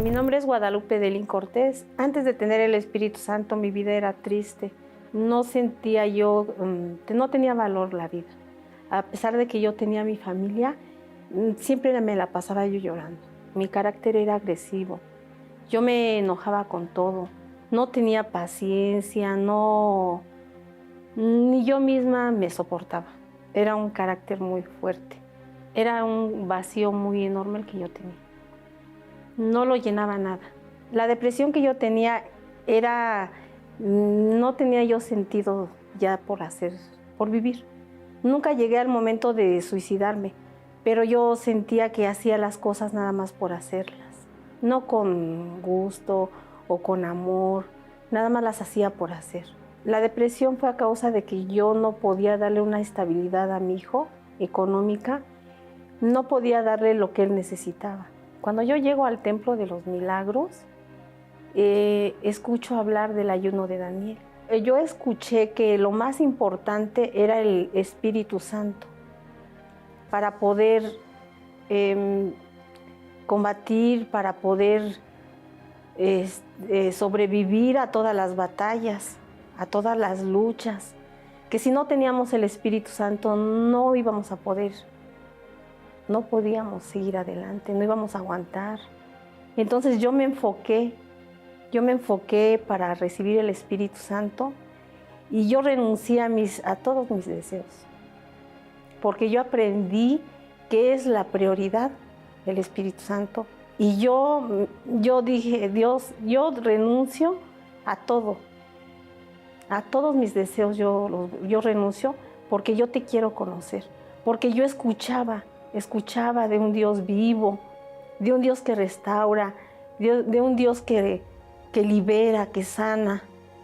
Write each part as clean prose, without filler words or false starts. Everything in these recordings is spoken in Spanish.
Mi nombre es Guadalupe Delín Cortés. Antes de tener el Espíritu Santo, mi vida era triste. No sentía yo, no tenía valor la vida. A pesar de que yo tenía mi familia, siempre me la pasaba yo llorando. Mi carácter era agresivo. Yo me enojaba con todo. No tenía paciencia, ni yo misma me soportaba. Era un carácter muy fuerte. Era un vacío muy enorme el que yo tenía. No lo llenaba nada. La depresión que yo tenía no tenía yo sentido ya por vivir. Nunca llegué al momento de suicidarme, pero yo sentía que hacía las cosas nada más por hacerlas, no con gusto o con amor, nada más las hacía por hacer. La depresión fue a causa de que yo no podía darle una estabilidad a mi hijo económica, no podía darle lo que él necesitaba. Cuando yo llego al Templo de los Milagros, escucho hablar del ayuno de Daniel. Yo escuché que lo más importante era el Espíritu Santo para poder combatir, para poder sobrevivir a todas las batallas, a todas las luchas, que si no teníamos el Espíritu Santo no íbamos a poder, no podíamos seguir adelante, no íbamos a aguantar. Entonces yo me enfoqué para recibir el Espíritu Santo y yo renuncié a todos mis deseos, porque yo aprendí que es la prioridad, el Espíritu Santo. Y yo dije, Dios, yo renuncio a todo, a todos mis deseos yo renuncio porque yo te quiero conocer, porque yo escuchaba de un Dios vivo, de un Dios que restaura, de un Dios que libera, que sana.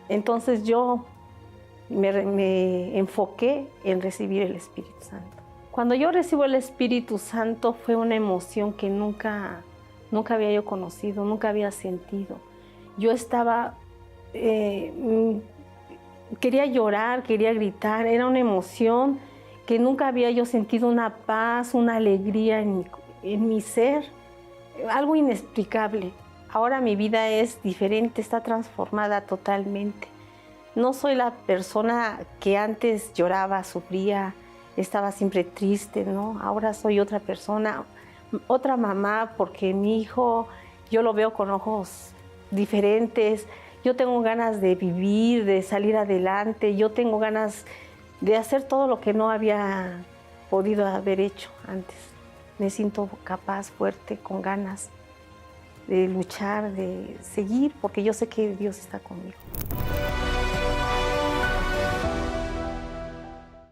Entonces yo me enfoqué en recibir el Espíritu Santo. Cuando yo recibo el Espíritu Santo fue una emoción que nunca había yo conocido, nunca había sentido. Yo estaba, quería llorar, quería gritar, era una emoción que nunca había yo sentido, una paz, una alegría en mi ser, algo inexplicable. Ahora mi vida es diferente, está transformada totalmente. No soy la persona que antes lloraba, sufría, estaba siempre triste, ¿no? Ahora soy otra persona, otra mamá, porque mi hijo yo lo veo con ojos diferentes. Yo tengo ganas de vivir, de salir adelante. Yo tengo ganas de hacer todo lo que no había podido haber hecho antes. Me siento capaz, fuerte, con ganas de luchar, de seguir, porque yo sé que Dios está conmigo.